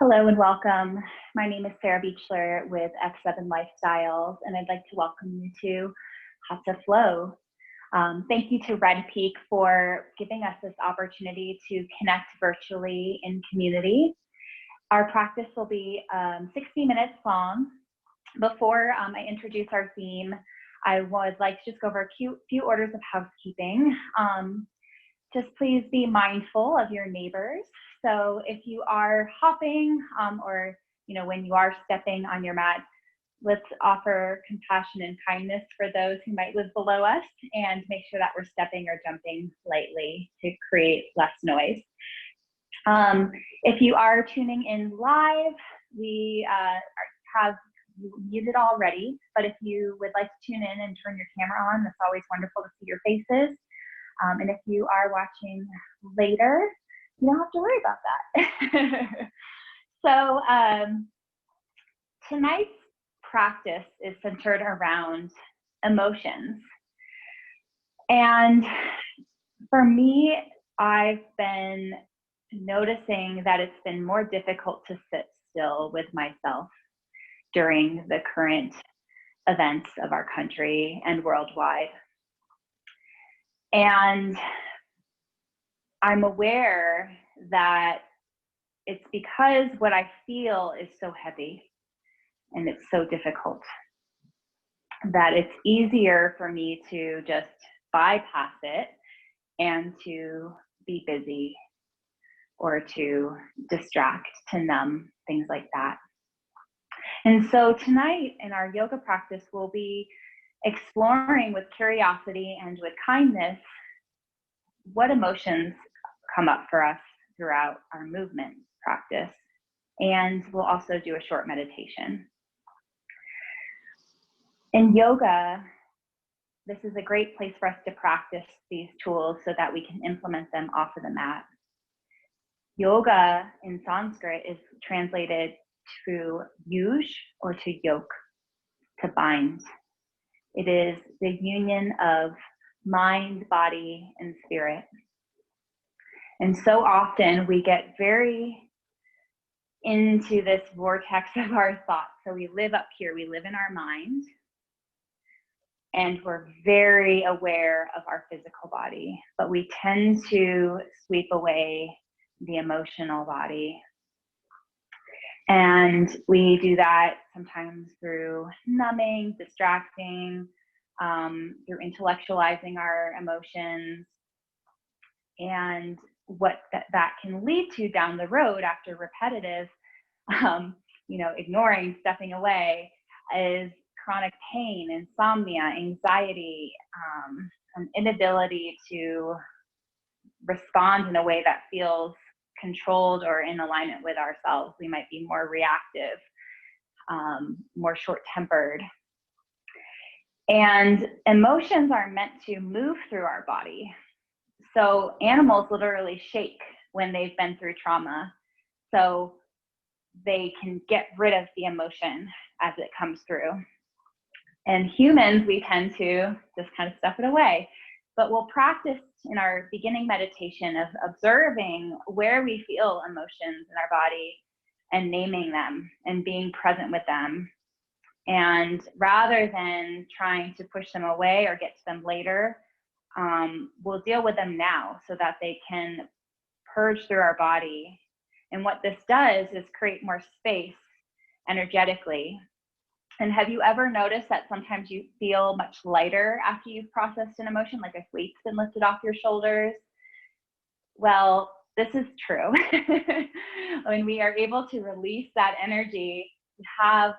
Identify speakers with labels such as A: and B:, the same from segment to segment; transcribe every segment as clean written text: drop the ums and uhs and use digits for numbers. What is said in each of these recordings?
A: Hello and welcome. My name is Sarah Beechler with X7 Lifestyles, and I'd like to welcome you to Hatha Flow. Thank you to Red Peak for giving us this opportunity to connect virtually in community. Our practice will be 60 minutes long. Before I introduce our theme, I would like to just go over a few orders of housekeeping. Just please be mindful of your neighbors. So if you are hopping or when you are stepping on your mat, let's offer compassion and kindness for those who might live below us and make sure that we're stepping or jumping lightly to create less noise. If you are tuning in live, we have muted already, but if you would like to tune in and turn your camera on, that's always wonderful to see your faces. And if you are watching later, you don't have to worry about that. So tonight's practice is centered around emotions. And for me, I've been noticing that it's been more difficult to sit still with myself during the current events of our country and worldwide. And I'm aware that it's because what I feel is so heavy and it's so difficult that it's easier for me to just bypass it and to be busy or to distract, to numb, things like that. And so tonight in our yoga practice, we'll be exploring with curiosity and with kindness what emotions come up for us throughout our movement practice. And we'll also do a short meditation. In yoga, this is a great place for us to practice these tools so that we can implement them off of the mat. Yoga in Sanskrit is translated to yuj or to yoke, to bind. It is the union of mind, body, and spirit. And so often we get very into this vortex of our thoughts. So we live up here, we live in our mind, and we're very aware of our physical body, but we tend to sweep away the emotional body. And we do that sometimes through numbing, distracting, through intellectualizing our emotions. And what that can lead to down the road after repetitive, ignoring, stepping away, is chronic pain, insomnia, anxiety, an inability to respond in a way that feels controlled or in alignment with ourselves. We might be more reactive, more short-tempered. And emotions are meant to move through our body. So animals literally shake when they've been through trauma, so they can get rid of the emotion as it comes through. And humans, we tend to just kind of stuff it away. But we'll practice in our beginning meditation of observing where we feel emotions in our body and naming them and being present with them. And rather than trying to push them away or get to them later, we'll deal with them now so that they can purge through our body. And what this does is create more space energetically. And have you ever noticed that sometimes you feel much lighter after you've processed an emotion, like a weight's been lifted off your shoulders? Well, this is true. When we are able to release that energy, we have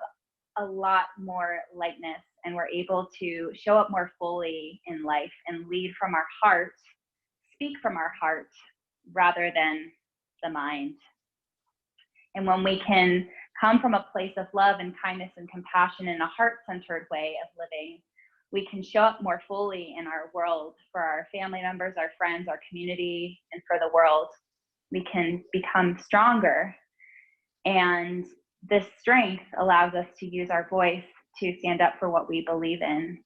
A: a lot more lightness, and we're able to show up more fully in life and lead from our heart, speak from our heart rather than the mind. And when we can come from a place of love and kindness and compassion in a heart-centered way of living, we can show up more fully in our world for our family members, our friends, our community, and for the world. We can become stronger. And this strength allows us to use our voice to stand up for what we believe in.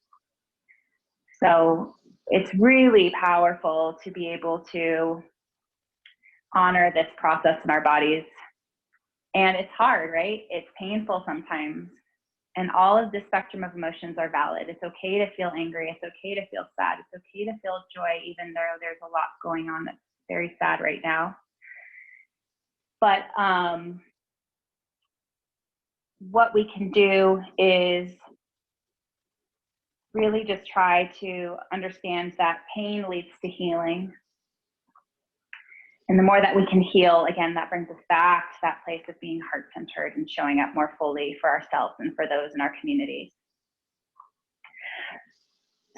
A: So it's really powerful to be able to honor this process in our bodies. And it's hard, right? It's painful sometimes. And all of the spectrum of emotions are valid. It's okay to feel angry. It's okay to feel sad. It's okay to feel joy, even though there's a lot going on that's very sad right now. But what we can do is really just try to understand that pain leads to healing. And the more that we can heal, again, that brings us back to that place of being heart-centered and showing up more fully for ourselves and for those in our communities.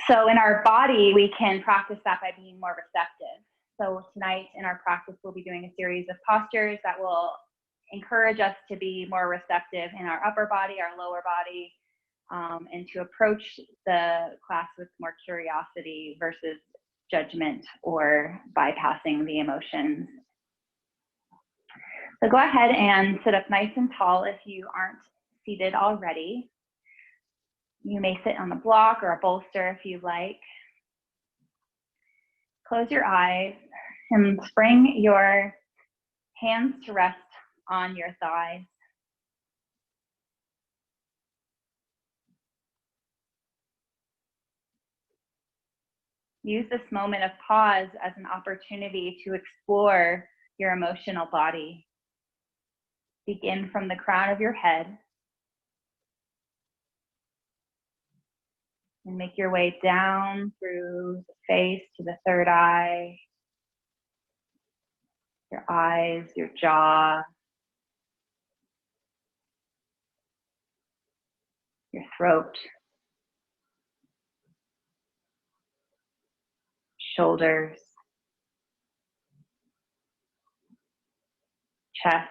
A: So in our body, we can practice that by being more receptive. So tonight in our practice, we'll be doing a series of postures that will encourage us to be more receptive in our upper body, our lower body, and to approach the class with more curiosity versus judgment or bypassing the emotions. So go ahead and sit up nice and tall if you aren't seated already. You may sit on a block or a bolster if you like. Close your eyes and bring your hands to rest on your thighs. Use this moment of pause as an opportunity to explore your emotional body. Begin from the crown of your head and make your way down through the face to the third eye, your eyes, your jaw, your throat, shoulders, chest,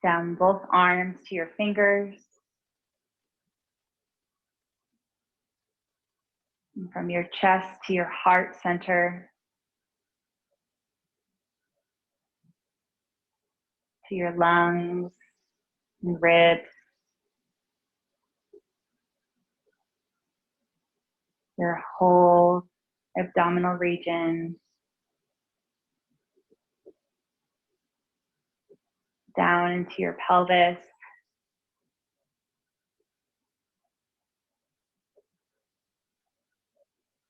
A: down both arms to your fingers, and from your chest to your heart center, to your lungs and ribs, your whole abdominal region, down into your pelvis,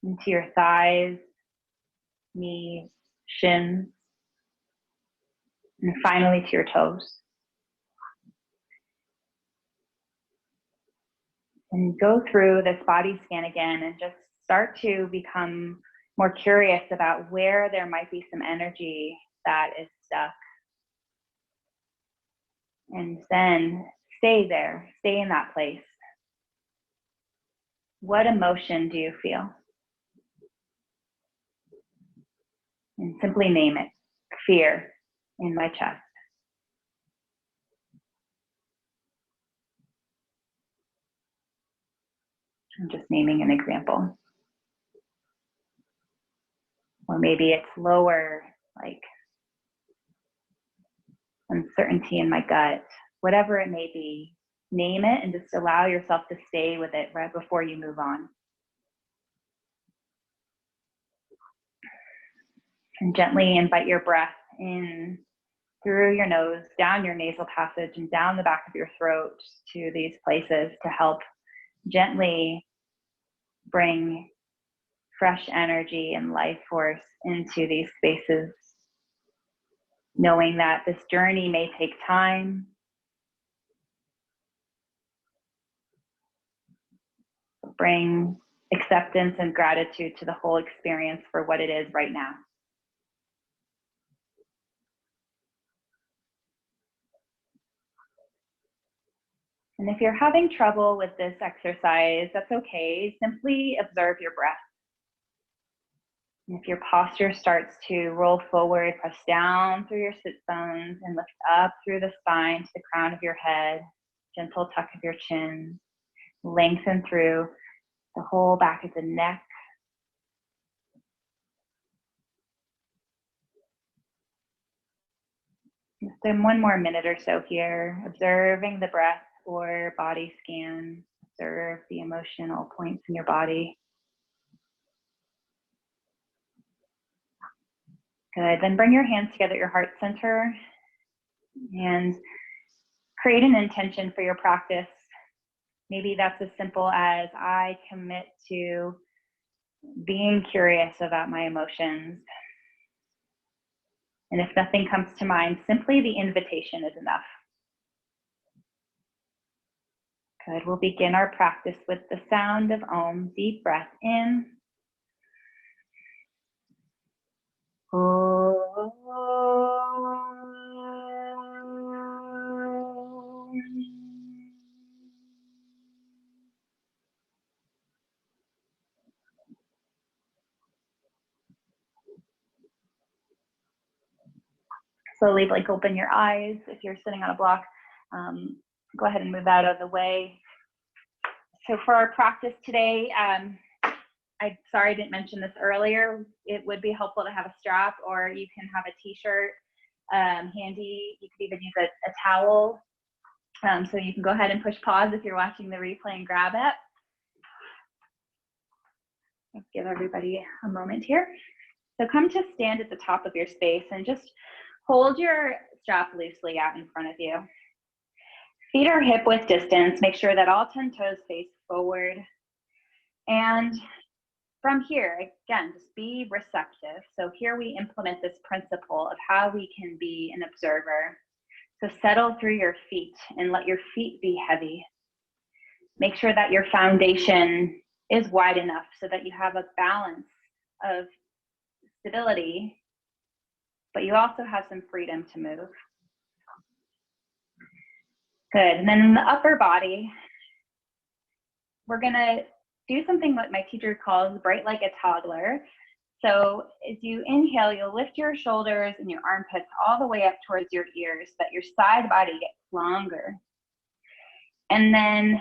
A: into your thighs, knees, shins, and finally to your toes. And go through this body scan again and just start to become more curious about where there might be some energy that is stuck. And then stay there, stay in that place. What emotion do you feel? And simply name it. Fear in my chest. I'm just naming an example. Or maybe it's lower, like uncertainty in my gut. Whatever it may be, name it and just allow yourself to stay with it right before you move on. And gently invite your breath in through your nose, down your nasal passage, and down the back of your throat to these places to help gently bring fresh energy and life force into these spaces, knowing that this journey may take time. Bring acceptance and gratitude to the whole experience for what it is right now. And if you're having trouble with this exercise, that's okay. Simply observe your breath. And if your posture starts to roll forward, press down through your sit bones and lift up through the spine to the crown of your head, gentle tuck of your chin, lengthen through the whole back of the neck. Just in one more minute or so here, observing the breath or body scan. Observe the emotional points in your body. Good. Then bring your hands together at your heart center and create an intention for your practice. Maybe that's as simple as I commit to being curious about my emotions. And if nothing comes to mind, simply the invitation is enough. Good. We'll begin our practice with the sound of Om. Deep breath in. Om. Slowly blink open your eyes. If you're sitting on a block, go ahead and move out of the way. So for our practice today, sorry I didn't mention this earlier. It would be helpful to have a strap, or you can have a t-shirt handy. You could even use a towel. So you can go ahead and push pause if you're watching the replay and grab it. Let's give everybody a moment here. So come to stand at the top of your space and just hold your strap loosely out in front of you. Feet are hip width distance. Make sure that all 10 toes face forward. And from here, again, just be receptive. So here we implement this principle of how we can be an observer. So settle through your feet and let your feet be heavy. Make sure that your foundation is wide enough so that you have a balance of stability, but you also have some freedom to move. Good. And then in the upper body, we're going to do something what my teacher calls bright like a toddler. So as you inhale, you'll lift your shoulders and your armpits all the way up towards your ears so that your side body gets longer. And then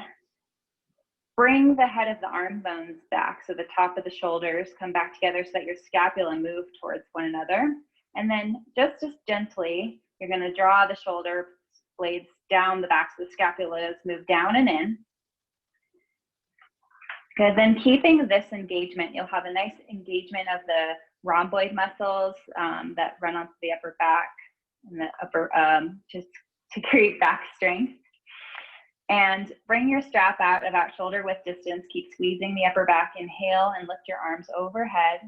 A: bring the head of the arm bones back. So the top of the shoulders come back together so that your scapula move towards one another. And then just as gently, you're going to draw the shoulder blades down the backs of the scapulas, move down and in. Good. Then keeping this engagement, you'll have a nice engagement of the rhomboid muscles that run onto the upper back and the upper, just to create back strength. And bring your strap out about shoulder width distance. Keep squeezing the upper back. Inhale and lift your arms overhead.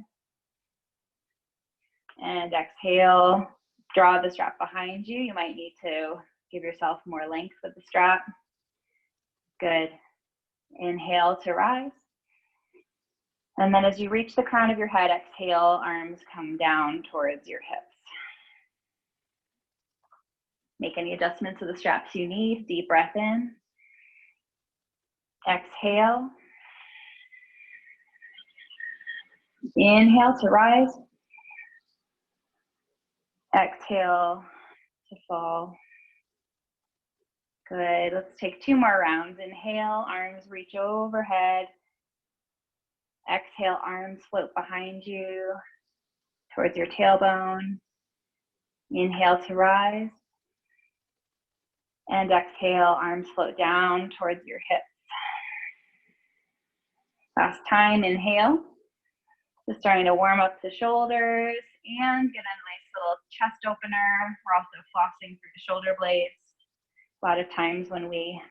A: And exhale, draw the strap behind you. You might need to give yourself more length with the strap. Good. Inhale to rise. And then as you reach the crown of your head, exhale, arms come down towards your hips. Make any adjustments to the straps you need. Deep breath in. Exhale. Inhale to rise. Exhale to fall. Good. Let's take 2 more rounds. Inhale, arms reach overhead. Exhale, arms float behind you towards your tailbone. Inhale to rise. And exhale, arms float down towards your hips. Last time, inhale. Just starting to warm up the shoulders and get a nice little chest opener. We're also flossing through the shoulder blades. A lot of times when we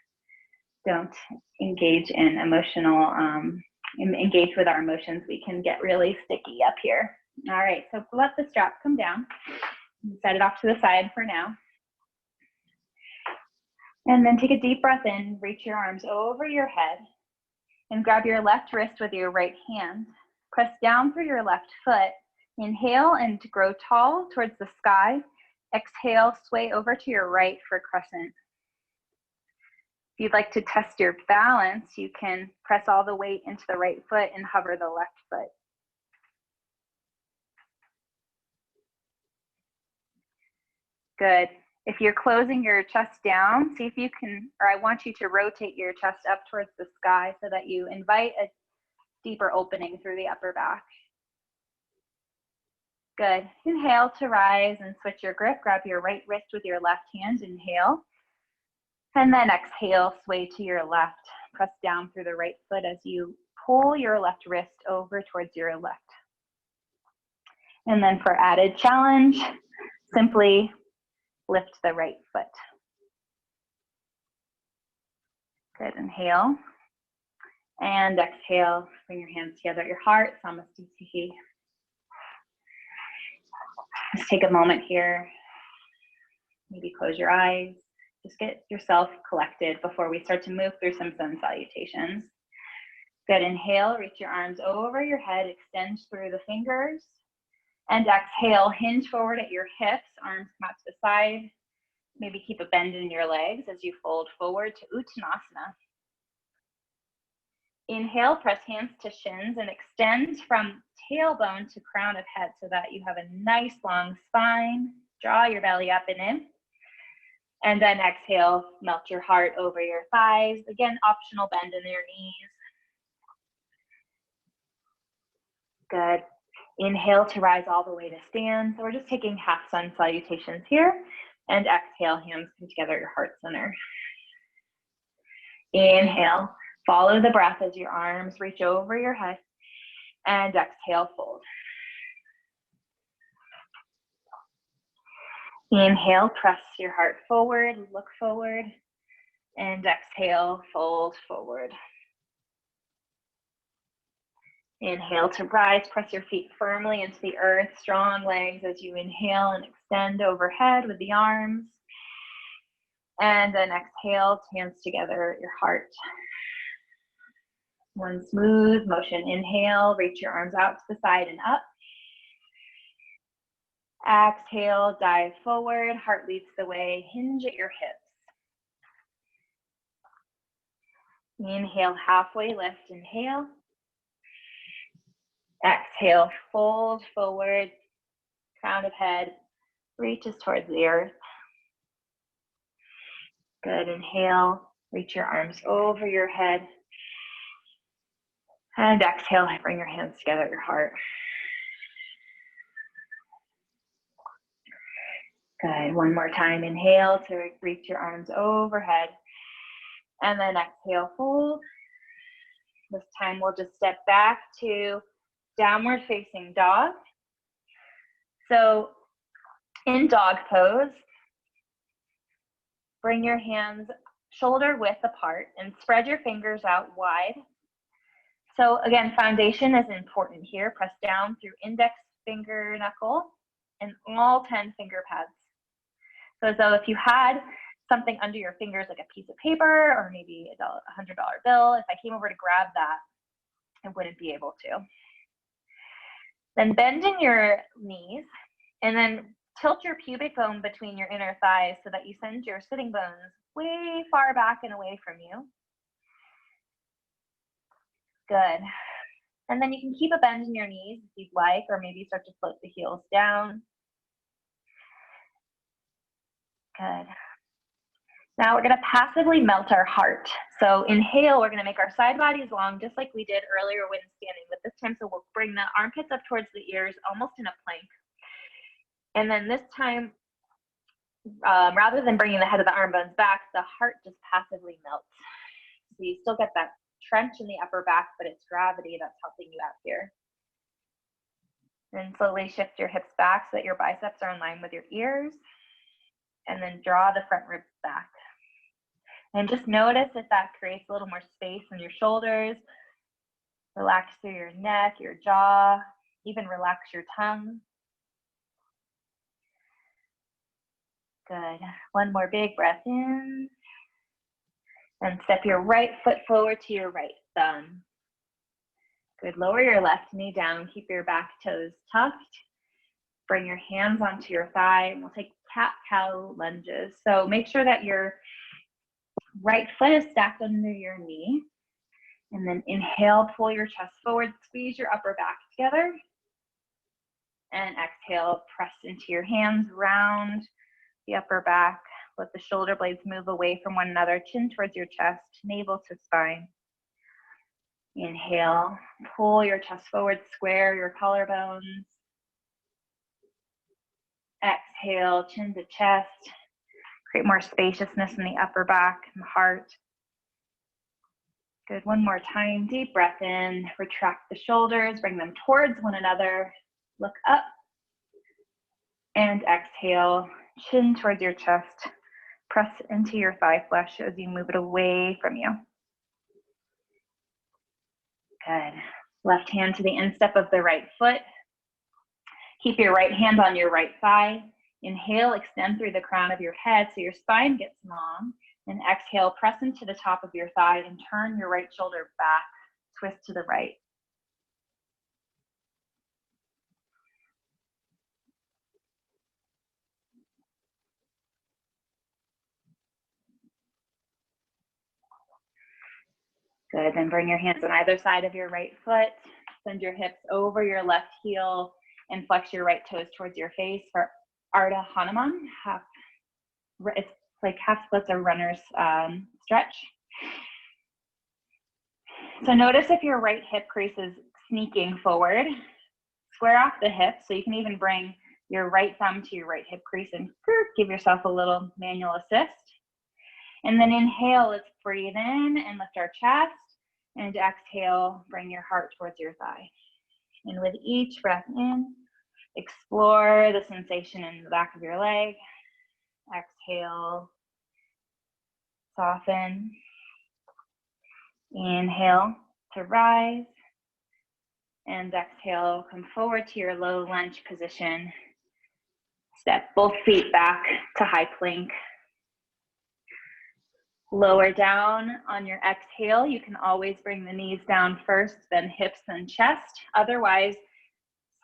A: don't engage in emotional, engage with our emotions, we can get really sticky up here. All right, so let the strap come down. Set it off to the side for now. And then take a deep breath in, reach your arms over your head, and grab your left wrist with your right hand. Press down through your left foot. Inhale and grow tall towards the sky. Exhale, sway over to your right for crescent. If you'd like to test your balance, you can press all the weight into the right foot and hover the left foot. Good. If you're closing your chest down, see if you can, or I want you to rotate your chest up towards the sky so that you invite a deeper opening through the upper back. Good. Inhale to rise and switch your grip. Grab your right wrist with your left hand. Inhale. And then exhale, sway to your left. Press down through the right foot as you pull your left wrist over towards your left. And then for added challenge, simply lift the right foot. Good, inhale. And exhale, bring your hands together at your heart, Samasthiti. Just take a moment here. Maybe close your eyes. Just get yourself collected before we start to move through some sun salutations. Good, inhale, reach your arms over your head, extend through the fingers. And exhale, hinge forward at your hips, arms come out to the side. Maybe keep a bend in your legs as you fold forward to Uttanasana. Inhale, press hands to shins and extend from tailbone to crown of head so that you have a nice long spine. Draw your belly up and in. And then exhale, melt your heart over your thighs. Again, optional bend in your knees. Good. Inhale to rise all the way to stand. So we're just taking half sun salutations here. And exhale, hands come together at your heart center. Inhale, follow the breath as your arms reach over your head. And exhale, fold. Inhale, press your heart forward, look forward. And exhale, fold forward. Inhale to rise, press your feet firmly into the earth, strong legs as you inhale and extend overhead with the arms. And then exhale, hands together at your heart. One smooth motion. Inhale, reach your arms out to the side and up. Exhale, dive forward, heart leads the way, hinge at your hips. Inhale, halfway lift, inhale. Exhale, fold forward, crown of head reaches towards the earth. Good, inhale, reach your arms over your head. And exhale, bring your hands together at your heart. Good, one more time, inhale to reach your arms overhead. And then exhale, fold. This time we'll just step back to downward facing dog. So in dog pose, bring your hands shoulder width apart and spread your fingers out wide. So again, foundation is important here. Press down through index finger knuckle and all 10 finger pads. So as though if you had something under your fingers like a piece of paper or maybe a $100 bill, if I came over to grab that, I wouldn't be able to. Then bend in your knees and then tilt your pubic bone between your inner thighs so that you send your sitting bones way far back and away from you. Good. And then you can keep a bend in your knees if you'd like, or maybe start to float the heels down. Good. Now we're going to passively melt our heart. So inhale, we're going to make our side bodies long, just like we did earlier when standing. But this time, so we'll bring the armpits up towards the ears, almost in a plank. And then this time, rather than bringing the head of the arm bones back, the heart just passively melts. So you still get that trench in the upper back, but it's gravity that's helping you out here. Then slowly shift your hips back so that your biceps are in line with your ears. And then draw the front ribs back. And just notice if that creates a little more space in your shoulders. Relax through your neck, your jaw, even relax your tongue. Good. One more big breath in. And step your right foot forward to your right thumb. Good. Lower your left knee down. Keep your back toes tucked. Bring your hands onto your thigh, and we'll take cat-cow lunges. So make sure that your right foot is stacked under your knee. And then inhale, pull your chest forward, squeeze your upper back together. And exhale, press into your hands, round the upper back. Let the shoulder blades move away from one another, chin towards your chest, navel to spine. Inhale, pull your chest forward, square your collarbones. Exhale, chin to chest. Create more spaciousness in the upper back and the heart. Good, one more time. Deep breath in, retract the shoulders, bring them towards one another. Look up, And exhale, chin towards your chest. Press into your thigh flesh as you move it away from you. Good. Left hand to the instep of the right foot. Keep your right hand on your right thigh. Inhale, extend through the crown of your head so your spine gets long. And exhale, press into the top of your thigh and turn your right shoulder back. Twist to the right. Good, then bring your hands on either side of your right foot. Send your hips over your left heel and flex your right toes towards your face for Ardha Hanuman. It's like half splits or runner's stretch. So notice if your right hip crease is sneaking forward. Square off the hip, so you can even bring your right thumb to your right hip crease and give yourself a little manual assist. And then inhale, let's breathe in and lift our chest. And exhale, bring your heart towards your thigh. And with each breath in, explore the sensation in the back of your leg. Exhale, soften. Inhale to rise. And exhale, come forward to your low lunge position. Step both feet back to high plank. Lower down on your exhale. You can always bring the knees down first, then hips, then chest. Otherwise,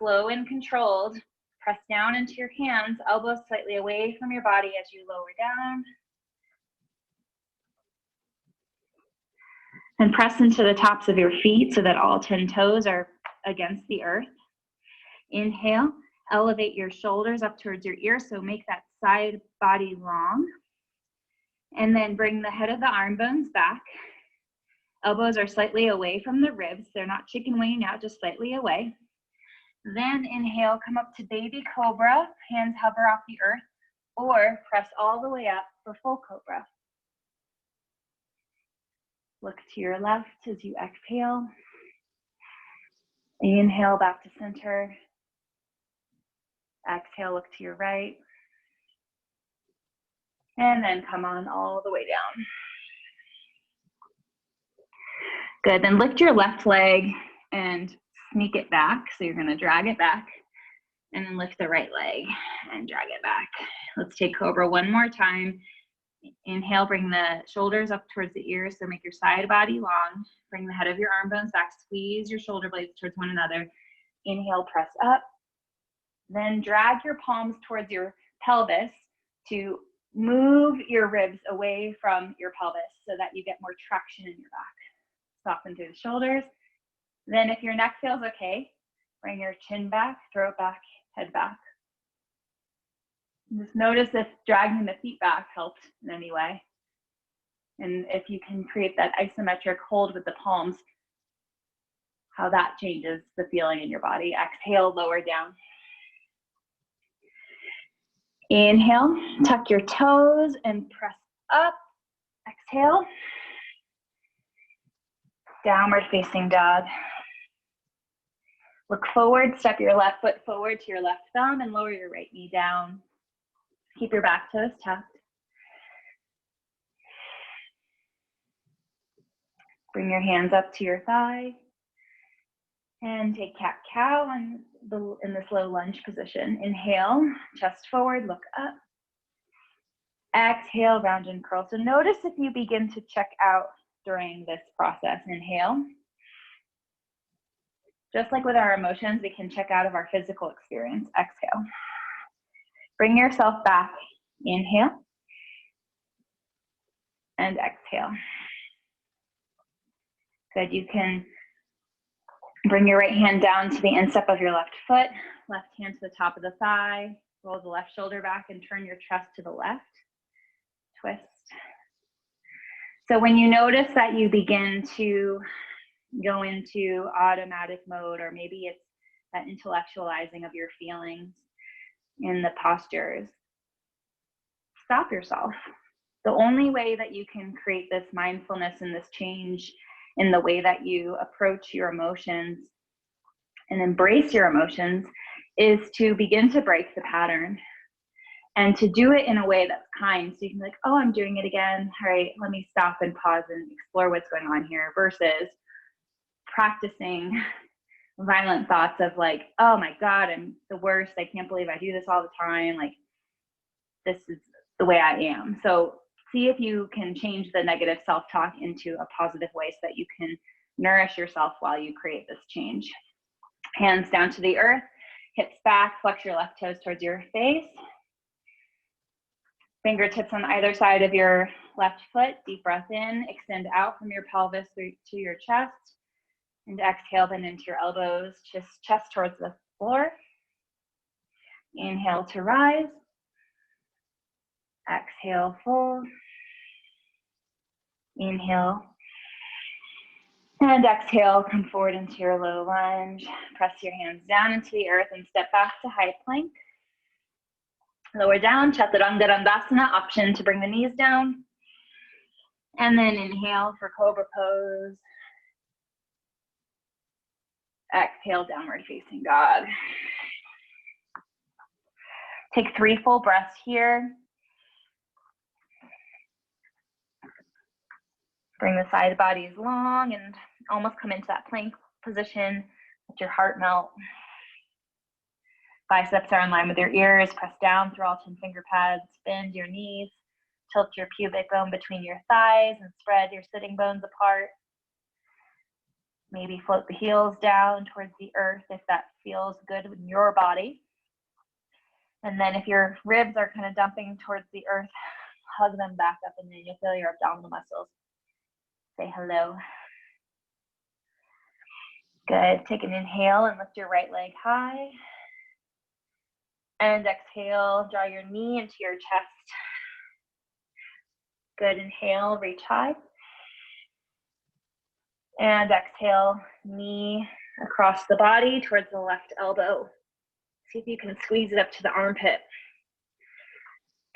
A: slow and controlled. Press down into your hands, elbows slightly away from your body as you lower down. And press into the tops of your feet so that all 10 toes are against the earth. Inhale, elevate your shoulders up towards your ears, so make that side body long. And then bring the head of the arm bones back. Elbows are slightly away from the ribs. They're not chicken winging out, just slightly away. Then inhale, come up to baby cobra. Hands hover off the earth, or press all the way up for full cobra. Look to your left as you exhale. Inhale back to center. Exhale, look to your right. And then come on all the way down. Good, then lift your left leg and sneak it back. So you're gonna drag it back and then lift the right leg and drag it back. Let's take Cobra one more time. Inhale, bring the shoulders up towards the ears. So make your side body long. Bring the head of your arm bones back. Squeeze your shoulder blades towards one another. Inhale, press up. Then drag your palms towards your pelvis to move your ribs away from your pelvis so that you get more traction in your back. Soften through the shoulders. Then if your neck feels okay, bring your chin back, throat back, head back. Just notice if dragging the feet back helped in any way. And if you can create that isometric hold with the palms, how that changes the feeling in your body. Exhale, lower down. Inhale, tuck your toes and press up. Exhale. Downward facing dog. Look forward, step your left foot forward to your left thumb and lower your right knee down. Keep your back toes tucked. Bring your hands up to your thigh. And take cat-cow in this low lunge position. Inhale, chest forward, look up. Exhale, round and curl. So notice if you begin to check out during this process. Inhale. Just like with our emotions, we can check out of our physical experience. Exhale. Bring yourself back. Inhale. And exhale. Good. You can bring your right hand down to the instep of your left foot, left hand to the top of the thigh, roll the left shoulder back and turn your chest to the left. Twist. So when you notice that you begin to go into automatic mode, or maybe it's that intellectualizing of your feelings in the postures, stop yourself. The only way that you can create this mindfulness and this change in the way that you approach your emotions and embrace your emotions is to begin to break the pattern and to do it in a way that's kind. So you can be like, oh, I'm doing it again. All right, let me stop and pause and explore what's going on here, versus practicing violent thoughts of like, oh my God, I'm the worst. I can't believe I do this all the time. Like, this is the way I am. So see if you can change the negative self-talk into a positive way so that you can nourish yourself while you create this change. Hands down to the earth, hips back, flex your left toes towards your face. Fingertips on either side of your left foot. Deep breath in, extend out from your pelvis through to your chest. And exhale, bend into your elbows, chest towards the floor. Inhale to rise. Exhale, fold. Inhale. And exhale, come forward into your low lunge. Press your hands down into the earth and step back to high plank. Lower down, Chaturanga Dandasana, option to bring the knees down. And then inhale for Cobra Pose. Exhale, downward facing dog. Take 3 full breaths here. Bring the side bodies long and almost come into that plank position. Let your heart melt. Biceps are in line with your ears. Press down through all 10 finger pads. Bend your knees. Tilt your pubic bone between your thighs and spread your sitting bones apart. Maybe float the heels down towards the earth if that feels good in your body. And then if your ribs are kind of dumping towards the earth, hug them back up and then you'll feel your abdominal muscles. Say hello. Good. Take an inhale and lift your right leg high. And exhale, draw your knee into your chest. Good. Inhale, reach high. And exhale, knee across the body towards the left elbow. See if you can squeeze it up to the armpit.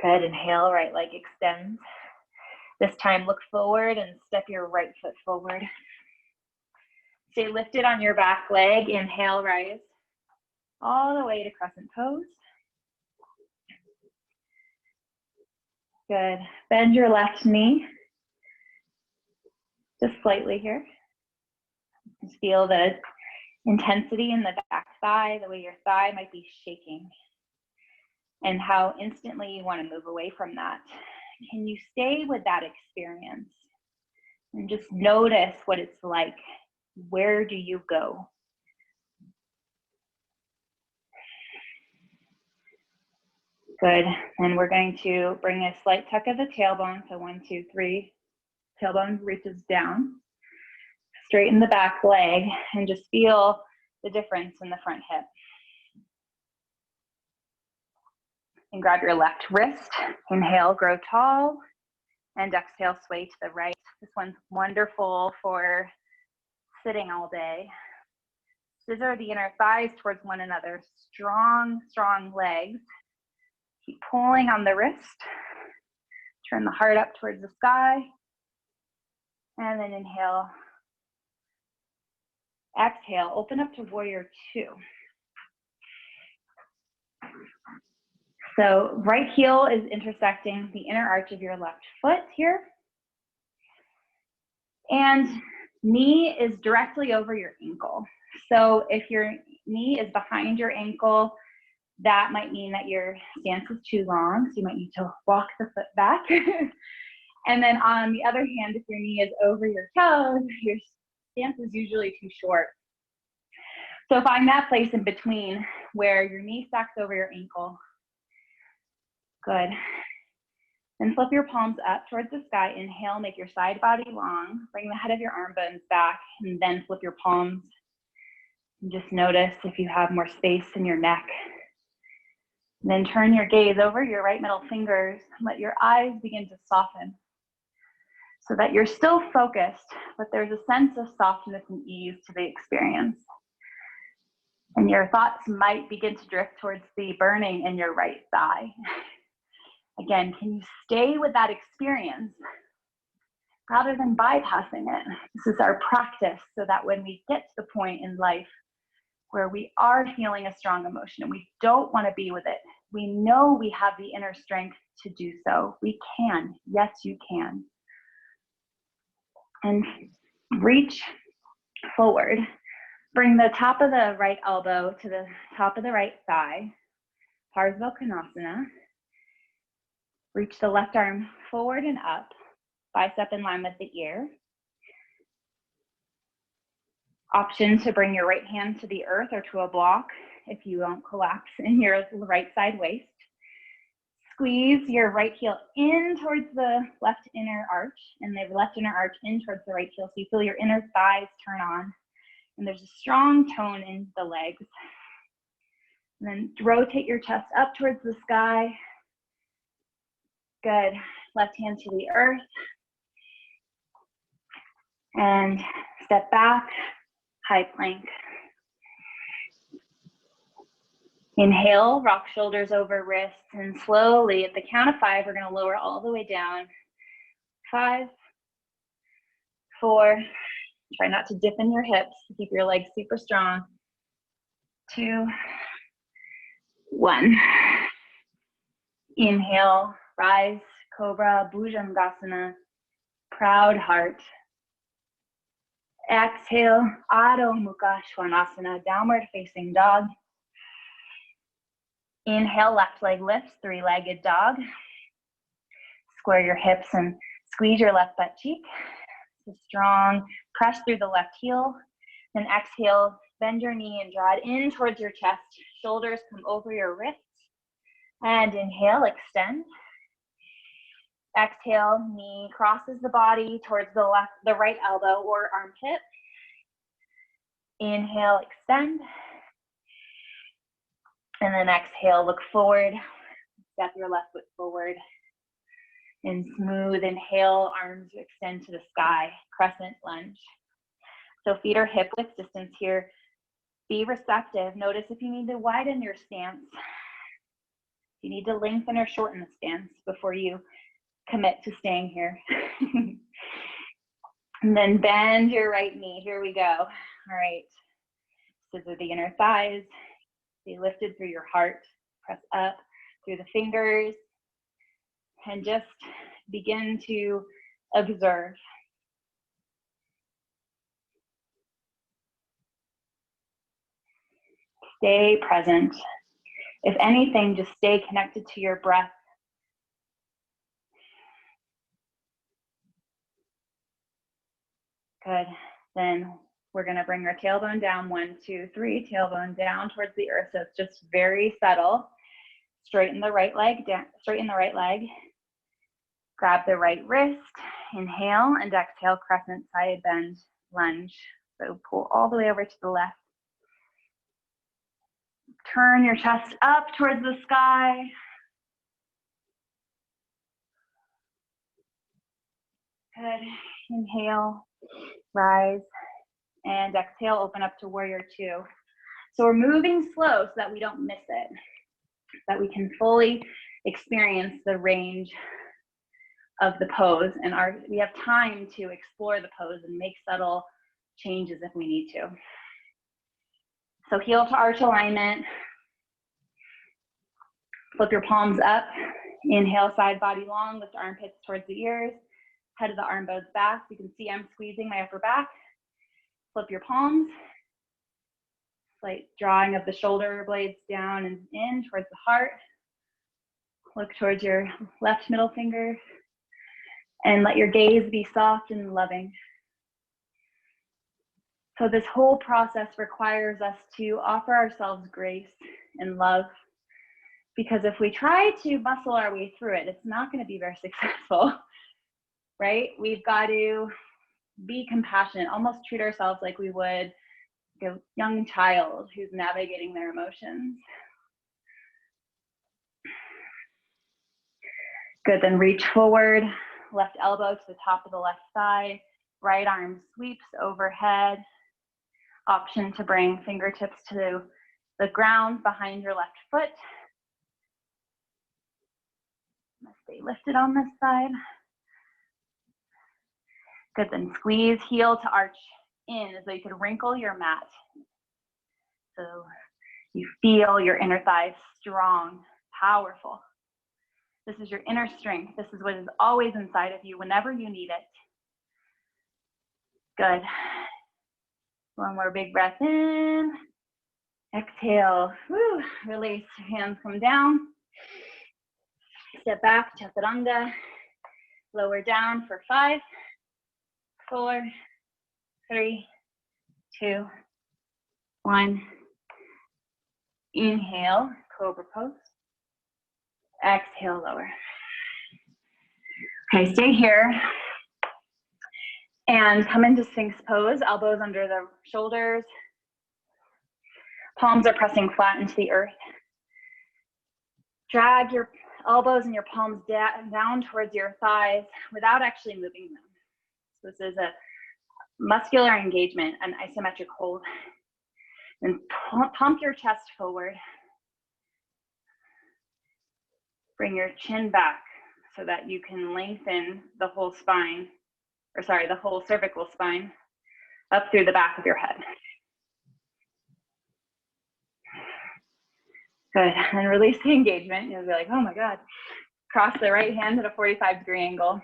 A: Good. Inhale, right leg extends. This time look forward and step your right foot forward. Stay lifted on your back leg. Inhale, rise all the way to crescent pose. Good. Bend your left knee just slightly here. Just feel the intensity in the back thigh, the way your thigh might be shaking, and how instantly you want to move away from that. Can you stay with that experience and just notice what it's like? Where do you go? Good. And we're going to bring a slight tuck of the tailbone. So 1, 2, 3. Tailbone reaches down. Straighten the back leg and just feel the difference in the front hip. And grab your left wrist. Inhale, grow tall. And exhale, sway to the right. This one's wonderful for sitting all day. Scissor the inner thighs towards one another. Strong, strong legs. Keep pulling on the wrist. Turn the heart up towards the sky. And then inhale. Exhale, open up to warrior 2. So right heel is intersecting the inner arch of your left foot here. And knee is directly over your ankle. So if your knee is behind your ankle, that might mean that your stance is too long. So you might need to walk the foot back. And then on the other hand, if your knee is over your toes, your stance is usually too short. So find that place in between where your knee stacks over your ankle. Good. Then flip your palms up towards the sky. Inhale, make your side body long. Bring the head of your arm bones back, and then flip your palms. And just notice if you have more space in your neck. And then turn your gaze over your right middle fingers. Let your eyes begin to soften so that you're still focused, but there's a sense of softness and ease to the experience. And your thoughts might begin to drift towards the burning in your right thigh. Again, can you stay with that experience rather than bypassing it? This is our practice so that when we get to the point in life where we are feeling a strong emotion and we don't want to be with it. We know we have the inner strength to do so. We can. Yes, you can. And reach forward. Bring the top of the right elbow to the top of the right thigh. Parsvakonasana. Reach the left arm forward and up, bicep in line with the ear. Option to bring your right hand to the earth or to a block if you won't collapse in your right side waist. Squeeze your right heel in towards the left inner arch and the left inner arch in towards the right heel. So you feel your inner thighs turn on and there's a strong tone in the legs. And then rotate your chest up towards the sky. Good. Left hand to the earth. And step back, high plank. Inhale, rock shoulders over wrists, and slowly at the count of 5, we're going to lower all the way down. 5, 4, try not to dip in your hips, keep your legs super strong. 2, 1. Inhale, rise, cobra, bhujangasana, proud heart. Exhale, Adho Mukha Svanasana, downward facing dog. Inhale, left leg lifts, 3-legged dog. Square your hips and squeeze your left butt cheek. So strong, press through the left heel. Then exhale, bend your knee and draw it in towards your chest. Shoulders come over your wrists. And inhale, extend. Exhale, knee crosses the body towards the right elbow or armpit. Inhale, extend. And then exhale, look forward. Step your left foot forward. And smooth inhale, arms extend to the sky, crescent lunge. So feet are hip width distance here. Be receptive. Notice if you need to widen your stance. If you need to lengthen or shorten the stance before you commit to staying here. And then bend your right knee. Here we go. All right. Scissor the inner thighs. Be lifted through your heart. Press up through the fingers. And just begin to observe. Stay present. If anything, just stay connected to your breath. Good. Then we're going to bring our tailbone down. 1, 2, 3. Tailbone down towards the earth. So it's just very subtle. Straighten the right leg down. Straighten the right leg. Grab the right wrist. Inhale and exhale. Crescent side bend lunge. So pull all the way over to the left. Turn your chest up towards the sky. Good. Inhale, rise, and exhale, open up to warrior 2. So we're moving slow so that we don't miss it, so that we can fully experience the range of the pose, and we have time to explore the pose and make subtle changes if we need to. So heel to arch alignment. Flip your palms up. Inhale, side body long, lift armpits towards the ears. Head of the arm bows back. You can see I'm squeezing my upper back. Flip your palms. Slight drawing of the shoulder blades down and in towards the heart. Look towards your left middle finger. And let your gaze be soft and loving. So this whole process requires us to offer ourselves grace and love, because if we try to muscle our way through it, it's not going to be very successful, right? We've got to be compassionate, almost treat ourselves like we would a young child who's navigating their emotions. Good, then reach forward, left elbow to the top of the left thigh, right arm sweeps overhead. Option to bring fingertips to the ground behind your left foot. Stay lifted on this side. Good, then squeeze heel to arch in as though you could wrinkle your mat. So you feel your inner thighs strong, powerful. This is your inner strength. This is what is always inside of you whenever you need it. Good. One more big breath in. Exhale. Woo. Release. Hands come down. Step back, chaturanga. Lower down for 5, 4, 3, 2, 1. Inhale, cobra pose. Exhale, lower. Okay, stay here. And come into Sphinx pose, elbows under the shoulders. Palms are pressing flat into the earth. Drag your elbows and your palms down towards your thighs without actually moving them. So this is a muscular engagement, an isometric hold. And pump your chest forward. Bring your chin back so that you can lengthen the whole spine, the whole cervical spine up through the back of your head. Good, and release the engagement. You'll be like, oh my God. Cross the right hand at a 45-degree angle.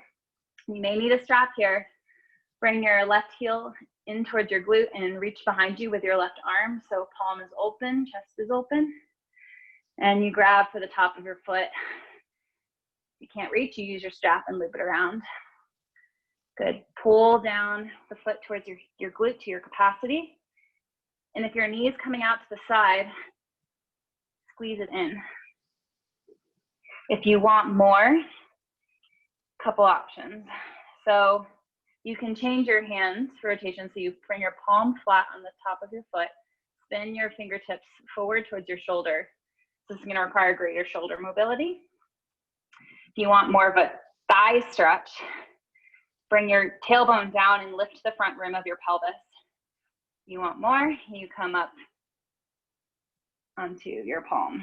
A: You may need a strap here. Bring your left heel in towards your glute and reach behind you with your left arm. So palm is open, chest is open. And you grab for the top of your foot. If you can't reach, you use your strap and loop it around. Good. Pull down the foot towards your glute to your capacity. And if your knee is coming out to the side, squeeze it in. If you want more, couple options. So you can change your hands for rotation. So you bring your palm flat on the top of your foot, spin your fingertips forward towards your shoulder. This is going to require greater shoulder mobility. If you want more of a thigh stretch, bring your tailbone down and lift the front rim of your pelvis. If you want more, you come up onto your palm.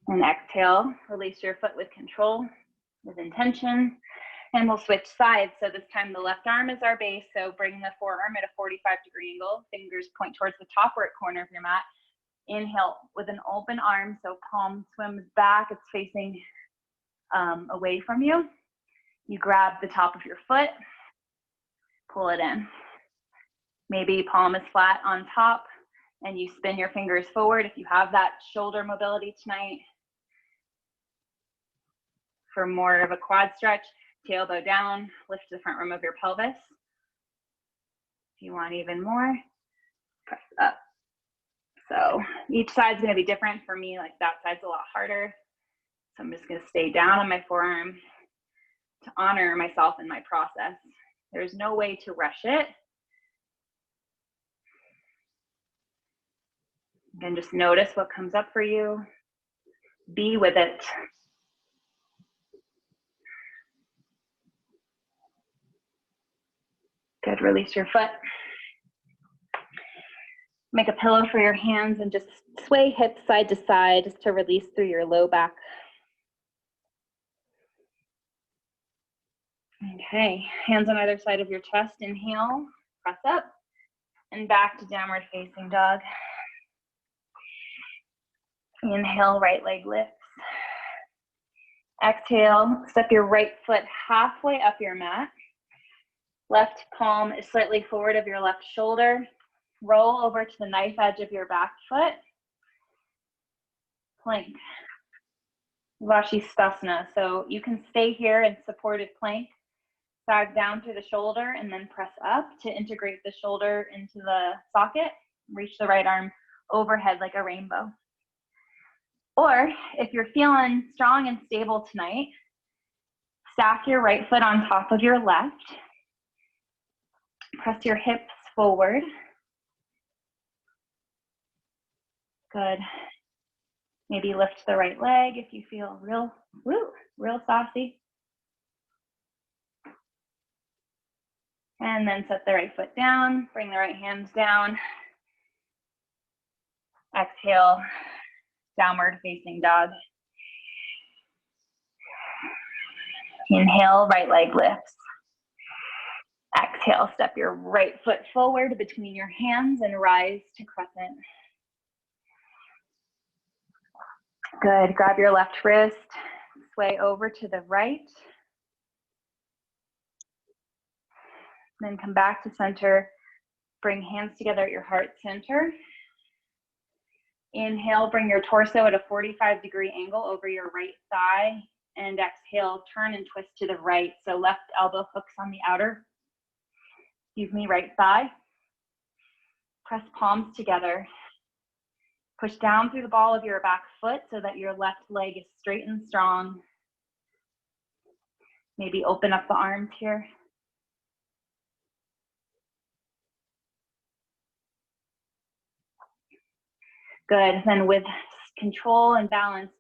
A: And exhale, release your foot with control, with intention, and we'll switch sides. So this time the left arm is our base, so bring the forearm at a 45-degree angle, fingers point towards the top right corner of your mat. Inhale with an open arm, so palm swims back, it's facing away from you. You grab the top of your foot, pull it in. Maybe palm is flat on top, and you spin your fingers forward if you have that shoulder mobility tonight. For more of a quad stretch, tailbone down, lift the front rim of your pelvis. If you want even more, press up. So each side's gonna be different. For me, like that side's a lot harder. So I'm just gonna stay down on my forearm to honor myself in my process. There's no way to rush it. Again, just notice what comes up for you. Be with it. Good, release your foot. Make a pillow for your hands and just sway hips side to side just to release through your low back. Okay, hands on either side of your chest. Inhale, press up, and back to downward facing dog. Inhale, right leg lifts. Exhale, step your right foot halfway up your mat. Left palm is slightly forward of your left shoulder. Roll over to the knife edge of your back foot. Plank. Vashisthasana. So you can stay here in supported plank. Sag down through the shoulder and then press up to integrate the shoulder into the socket. Reach the right arm overhead like a rainbow. Or if you're feeling strong and stable tonight, stack your right foot on top of your left. Press your hips forward. Good. Maybe lift the right leg if you feel real saucy. And then set the right foot down, bring the right hands down. Exhale, downward facing dog. Inhale, right leg lifts. Exhale, step your right foot forward between your hands and rise to crescent. Good, grab your left wrist, sway over to the right. Then come back to center. Bring hands together at your heart center. Inhale, bring your torso at a 45-degree angle over your right thigh. And exhale, turn and twist to the right. So left elbow hooks on the outer, right thigh. Press palms together. Push down through the ball of your back foot so that your left leg is straight and strong. Maybe open up the arms here. Good, then with control and balance,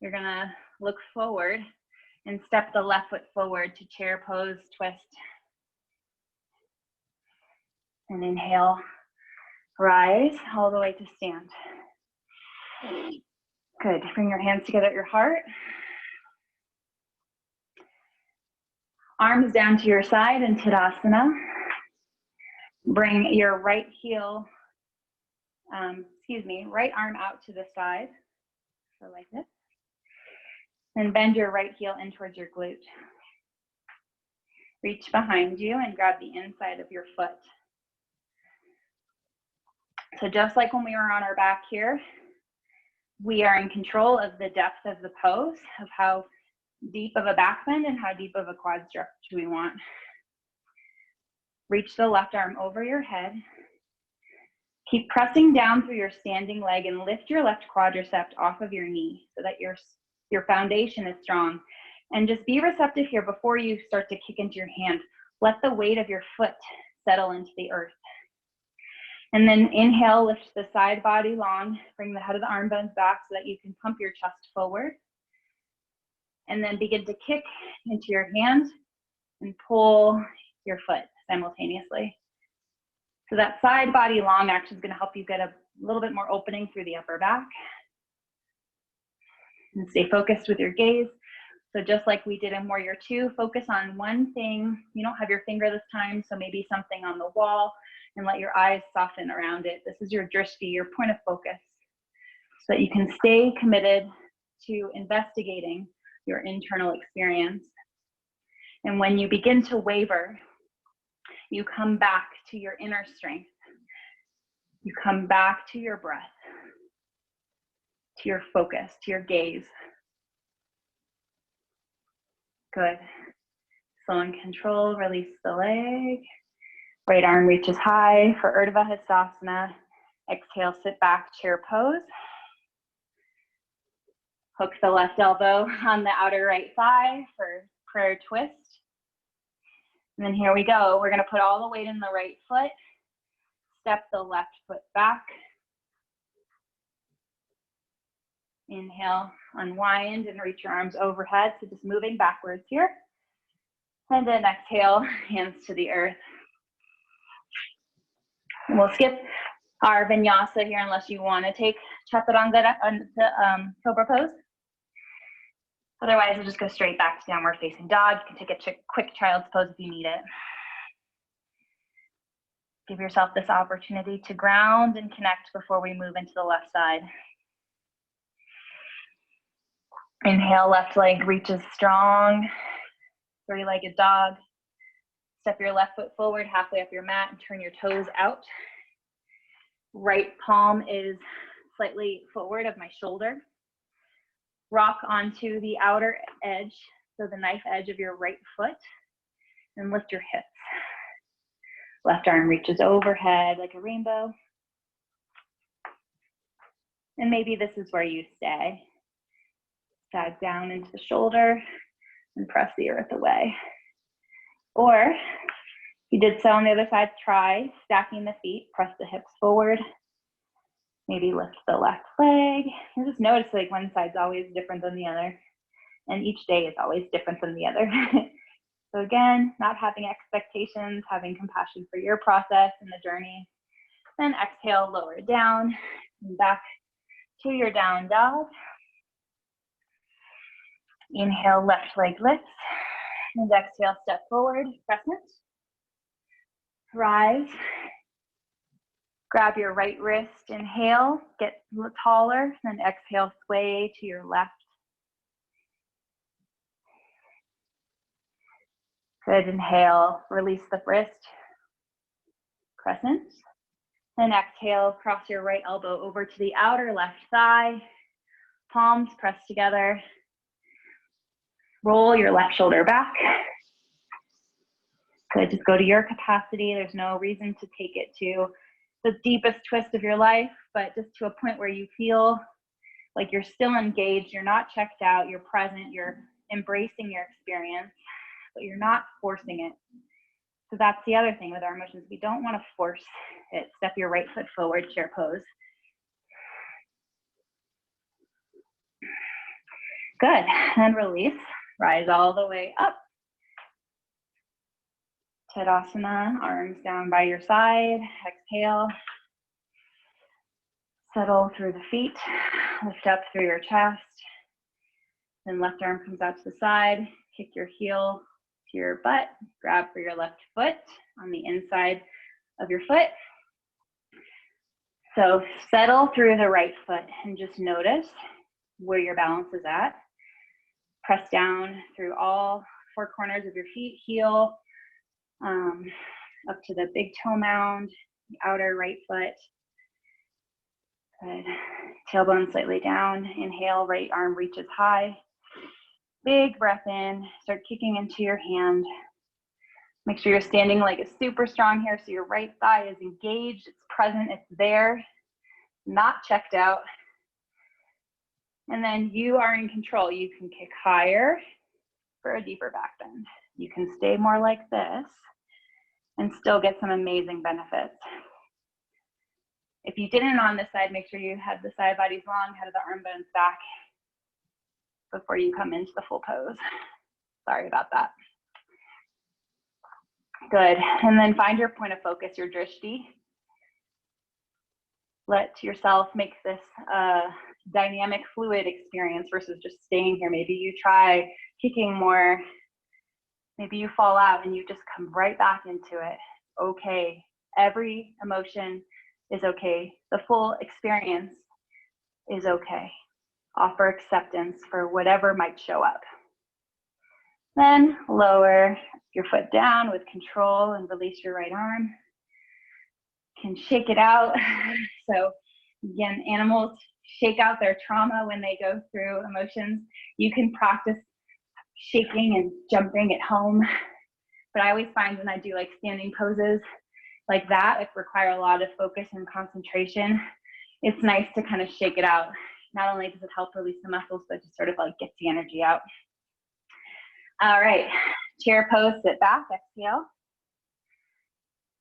A: you're gonna look forward and step the left foot forward to chair pose, twist. And inhale, rise all the way to stand. Good, bring your hands together at your heart. Arms down to your side in Tadasana. Bring your right heel, right arm out to the side, so like this. And bend your right heel in towards your glute. Reach behind you and grab the inside of your foot. So just like when we were on our back here, we are in control of the depth of the pose, of how deep of a back bend and how deep of a quad stretch we want. Reach the left arm over your head. Keep pressing down through your standing leg and lift your left quadricep off of your knee so that your foundation is strong. And just be receptive here before you start to kick into your hand. Let the weight of your foot settle into the earth. And then inhale, lift the side body long, bring the head of the arm bones back so that you can pump your chest forward. And then begin to kick into your hand and pull your foot simultaneously. So that side body long action is going to help you get a little bit more opening through the upper back. And stay focused with your gaze. So just like we did in Warrior 2, focus on one thing. You don't have your finger this time, so maybe something on the wall, and let your eyes soften around it. This is your drishti, your point of focus, so that you can stay committed to investigating your internal experience. And when you begin to waver, you come back to your inner strength. You come back to your breath, to your focus, to your gaze. Good. Slow and control, release the leg. Right arm reaches high for Urdhva Hastasana. Exhale, sit back, chair pose. Hook the left elbow on the outer right thigh for prayer twist. And then here we go. We're going to put all the weight in the right foot. Step the left foot back. Inhale, unwind and reach your arms overhead. So just moving backwards here. And then exhale, hands to the earth. And we'll skip our vinyasa here unless you want to take chaturanga cobra pose. Otherwise, we'll just go straight back to downward facing dog. You can take a quick child's pose if you need it. Give yourself this opportunity to ground and connect before we move into the left side. Inhale, left leg reaches strong. Three-legged dog. Step your left foot forward halfway up your mat and turn your toes out. Right palm is slightly forward of my shoulder. Rock onto the outer edge, so the knife edge of your right foot, and lift your hips. Left arm reaches overhead like a rainbow. And maybe this is where you stay. Sag down into the shoulder and press the earth away. Or if you did so on the other side, try stacking the feet, press the hips forward. Maybe lift the left leg. And just notice like one side's always different than the other. And each day is always different than the other. So again, not having expectations, having compassion for your process and the journey. Then exhale, lower it down, and back to your down dog. Inhale, left leg lifts, and exhale, step forward, crescent. Rise. Grab your right wrist, inhale, get a little taller, then exhale, sway to your left. Good, inhale, release the wrist, crescent. Then exhale, cross your right elbow over to the outer left thigh, palms pressed together. Roll your left shoulder back. Good, just go to your capacity. There's no reason to take it to the deepest twist of your life, but just to a point where you feel like you're still engaged, you're not checked out, you're present, you're embracing your experience, but you're not forcing it. So that's the other thing with our emotions. We don't want to force it. Step your right foot forward, chair pose. Good, and release. Rise all the way up. Tadasana, arms down by your side. Exhale. Settle through the feet. Lift up through your chest. Then left arm comes out to the side. Kick your heel to your butt. Grab for your left foot on the inside of your foot. So settle through the right foot and just notice where your balance is at. Press down through all four corners of your feet, heel up to the big toe mound, the outer right foot. Good. Tailbone slightly down. Inhale, right arm reaches high. Big breath in. Start kicking into your hand. Make sure you're standing like a super strong here so your right thigh is engaged, it's present, it's there, not checked out. And then you are in control. You can kick higher for a deeper back bend. You can stay more like this and still get some amazing benefits. If you didn't on this side, make sure you had the side bodies long, head of the arm bones back before you come into the full pose. Sorry about that. Good, and then find your point of focus, your drishti. Let yourself make this dynamic fluid experience versus just staying here. Maybe you try kicking more. Maybe you fall out and you just come right back into it. Okay, every emotion is okay. The full experience is okay. Offer acceptance for whatever might show up. Then lower your foot down with control and release your right arm. Can shake it out. So again, animals shake out their trauma when they go through emotions. You can practice shaking and jumping at home. But I always find when I do like standing poses like that, it require a lot of focus and concentration. It's nice to kind of shake it out. Not only does it help release the muscles, but just sort of like gets the energy out. All right, chair pose, sit back, exhale.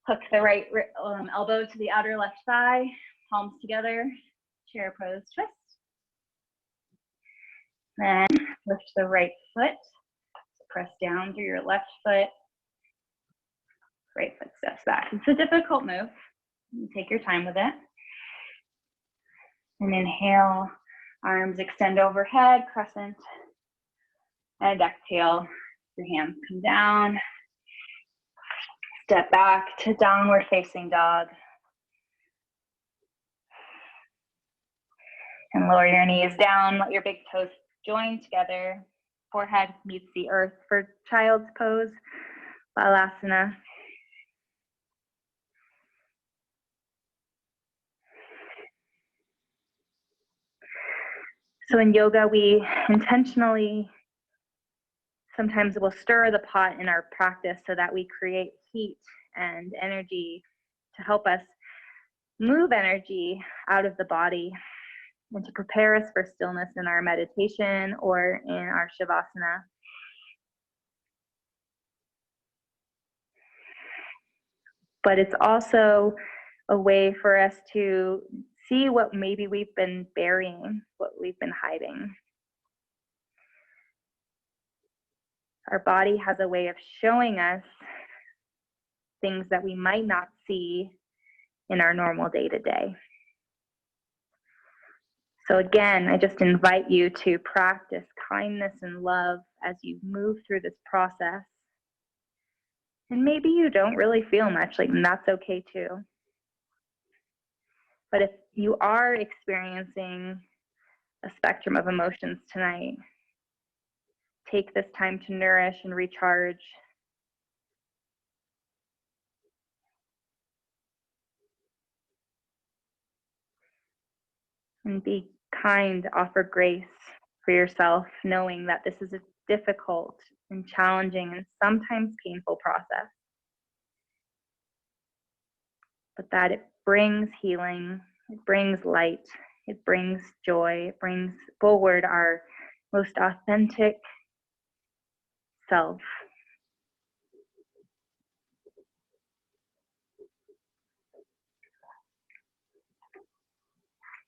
A: Hook the right elbow to the outer left thigh, palms together, chair pose, twist. Then lift the right foot, press down through your left foot. Right foot steps back. It's a difficult move. You take your time with it. And inhale, arms extend overhead, crescent. And exhale, your hands come down. Step back to downward facing dog. And lower your knees down, let your big toes join together. Forehead meets the earth for child's pose, Balasana. So in yoga, we intentionally sometimes will stir the pot in our practice so that we create heat and energy to help us move energy out of the body and to prepare us for stillness in our meditation or in our Shavasana. But it's also a way for us to see what maybe we've been burying, what we've been hiding. Our body has a way of showing us things that we might not see in our normal day-to-day. So again, I just invite you to practice kindness and love as you move through this process. And maybe you don't really feel much, and that's okay too. But if you are experiencing a spectrum of emotions tonight, take this time to nourish and recharge. And be kind, offer grace for yourself, knowing that this is a difficult and challenging and sometimes painful process, but that it brings healing, it brings light, it brings joy, it brings forward our most authentic self.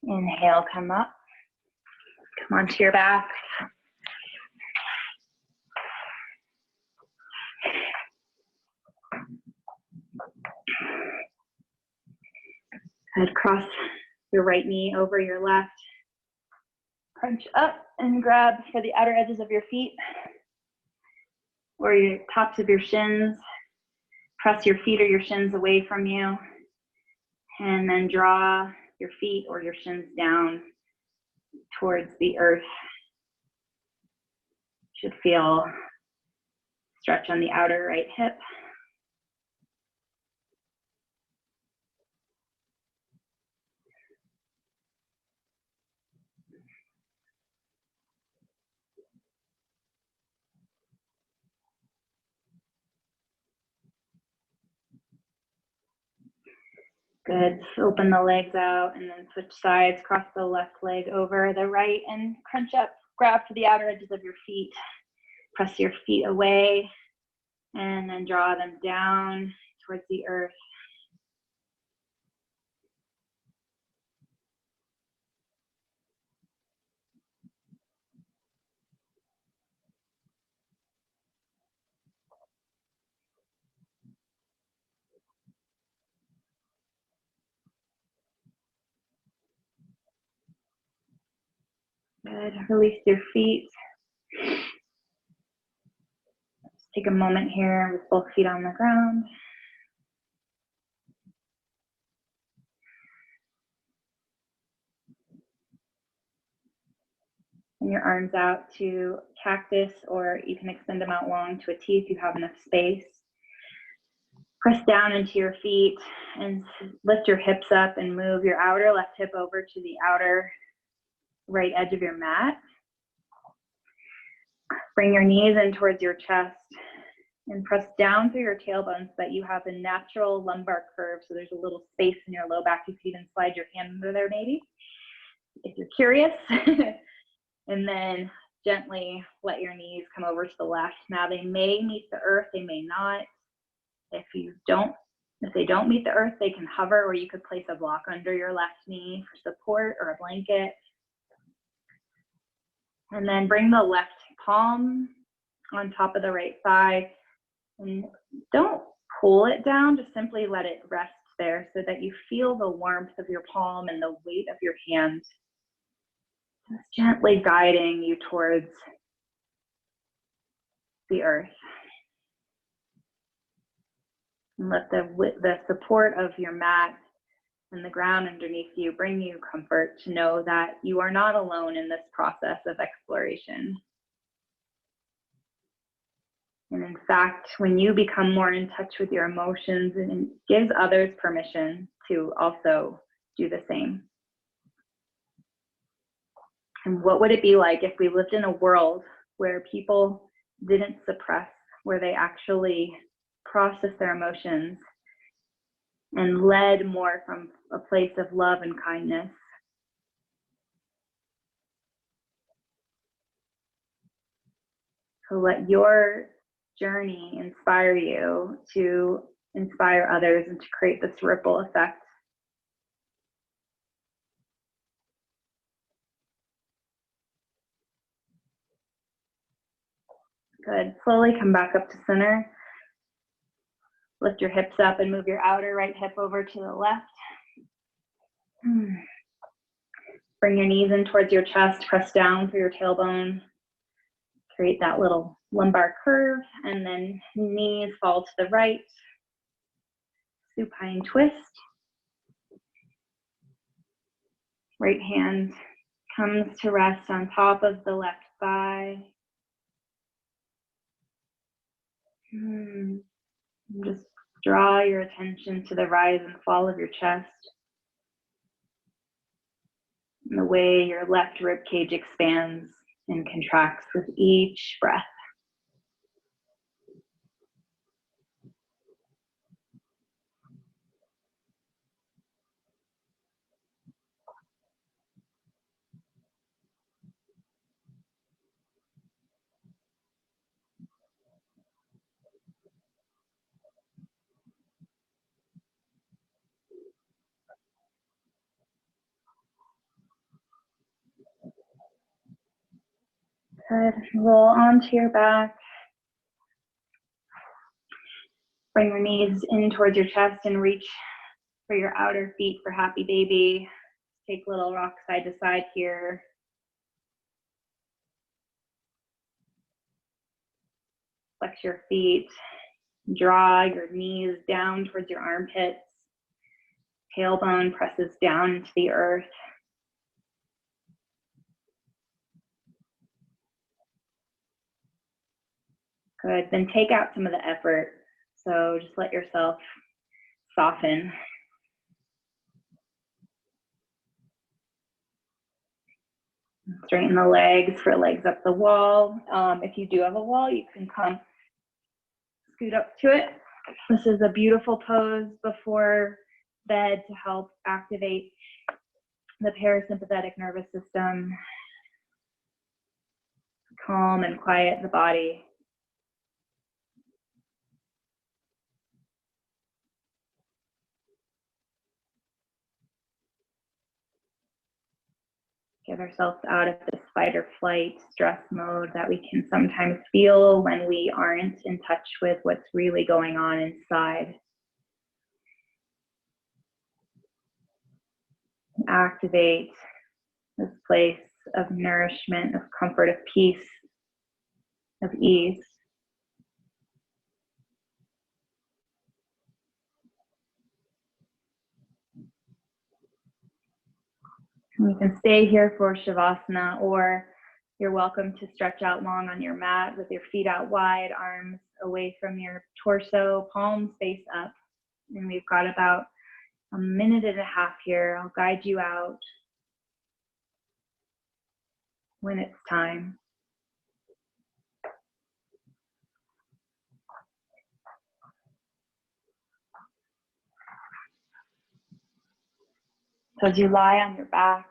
A: Inhale, come up, come onto your back. Good, cross your right knee over your left. Crunch up and grab for the outer edges of your feet or your tops of your shins. Press your feet or your shins away from you, and then draw your feet or your shins down towards the earth. Should feel stretch on the outer right hip. Good. Open the legs out and then switch sides. Cross the left leg over the right and crunch up. Grab for the outer edges of your feet. Press your feet away and then draw them down towards the earth. Good. Release your feet. Just take a moment here with both feet on the ground. And your arms out to cactus, or you can extend them out long to a T if you have enough space. Press down into your feet and lift your hips up and move your outer left hip over to the outer right edge of your mat. Bring your knees in towards your chest and press down through your tailbone so that you have a natural lumbar curve. So there's a little space in your low back. You can even slide your hand under there maybe, if you're curious. And then gently let your knees come over to the left. Now they may meet the earth, they may not. If they don't meet the earth, they can hover, or you could place a block under your left knee for support, or a blanket. And then bring the left palm on top of the right thigh. And don't pull it down, just simply let it rest there so that you feel the warmth of your palm and the weight of your hand. Just gently guiding you towards the earth. And let the support of your mat and the ground underneath you bring you comfort to know that you are not alone in this process of exploration. And in fact, when you become more in touch with your emotions, it gives others permission to also do the same. And what would it be like if we lived in a world where people didn't suppress, where they actually processed their emotions and led more from a place of love and kindness? So let your journey inspire you to inspire others and to create this ripple effect. Good. Slowly come back up to center. Lift your hips up and move your outer right hip over to the left. Bring your knees in towards your chest. Press down through your tailbone. Create that little lumbar curve, and then knees fall to the right. Supine twist. Right hand comes to rest on top of the left thigh. Just draw your attention to the rise and fall of your chest, and the way your left rib cage expands and contracts with each breath. Good. Roll onto your back. Bring your knees in towards your chest and reach for your outer feet for happy baby. Take little rock side to side here. Flex your feet. Draw your knees down towards your armpits. Tailbone presses down into the earth. Good. Then take out some of the effort. So just let yourself soften. Straighten the legs for legs up the wall. If you do have a wall, you can come scoot up to it. This is a beautiful pose before bed to help activate the parasympathetic nervous system, calm and quiet the body. Get ourselves out of this fight or flight stress mode that we can sometimes feel when we aren't in touch with what's really going on inside. Activate this place of nourishment, of comfort, of peace, of ease. You can stay here for Shavasana, or you're welcome to stretch out long on your mat with your feet out wide, arms away from your torso, palms face up. And we've got about a minute and a half here. I'll guide you out when it's time. So as you lie on your back,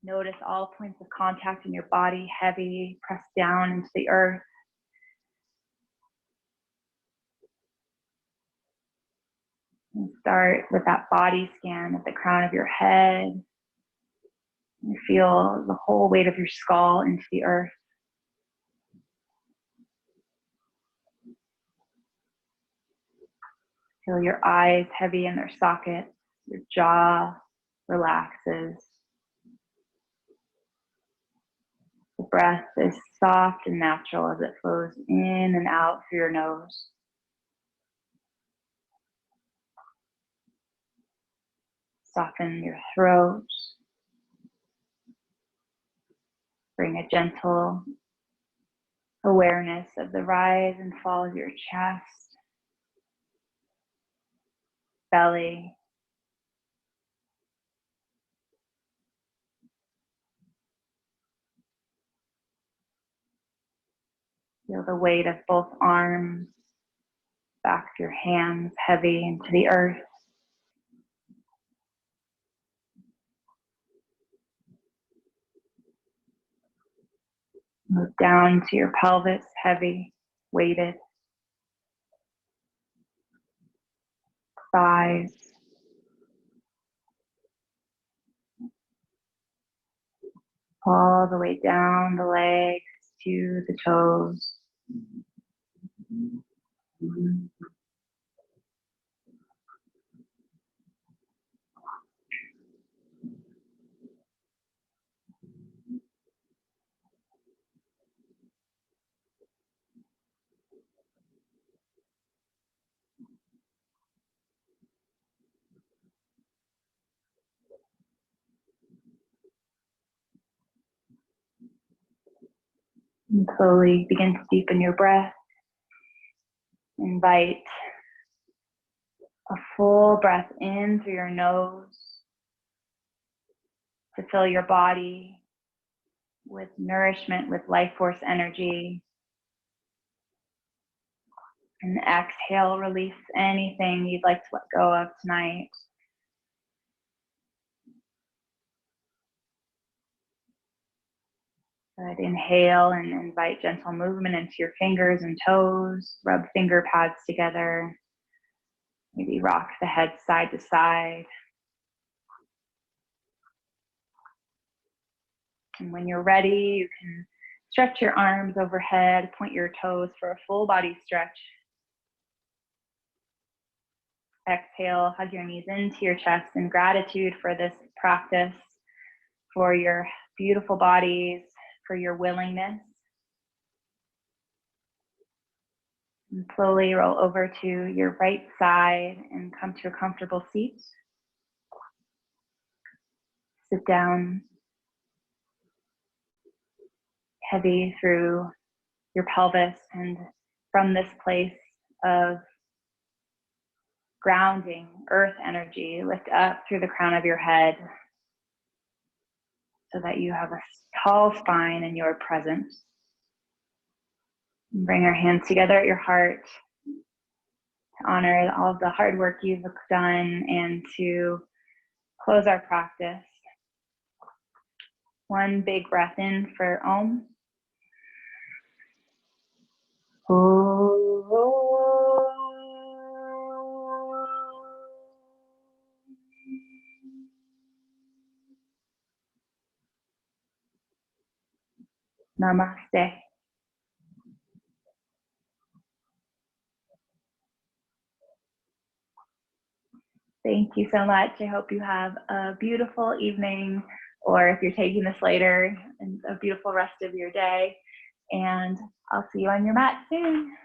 A: notice all points of contact in your body, heavy, pressed down into the earth. And start with that body scan at the crown of your head. You feel the whole weight of your skull into the earth. Feel your eyes heavy in their sockets. Your jaw relaxes. The breath is soft and natural as it flows in and out through your nose. Soften your throat. Bring a gentle awareness of the rise and fall of your chest, belly, feel the weight of both arms, back of your hands heavy into the earth. Move down to your pelvis, heavy, weighted. Thighs. All the way down the legs to the toes. And slowly begin to deepen your breath. Invite a full breath in through your nose to fill your body with nourishment, with life force energy. And exhale, release anything you'd like to let go of tonight. Good. Inhale and invite gentle movement into your fingers and toes. Rub finger pads together. Maybe rock the head side to side. And when you're ready, you can stretch your arms overhead, point your toes for a full body stretch. Exhale, hug your knees into your chest in gratitude for this practice, for your beautiful bodies, for your willingness. And slowly roll over to your right side and come to a comfortable seat. Sit down heavy through your pelvis, and from this place of grounding, earth energy, lift up through the crown of your head so that you have a tall spine in your presence. Bring your hands together at your heart to honor all of the hard work you've done and to close our practice. One big breath in for Om. Namaste. Thank you so much. I hope you have a beautiful evening, or if you're taking this later, a beautiful rest of your day. And I'll see you on your mat soon.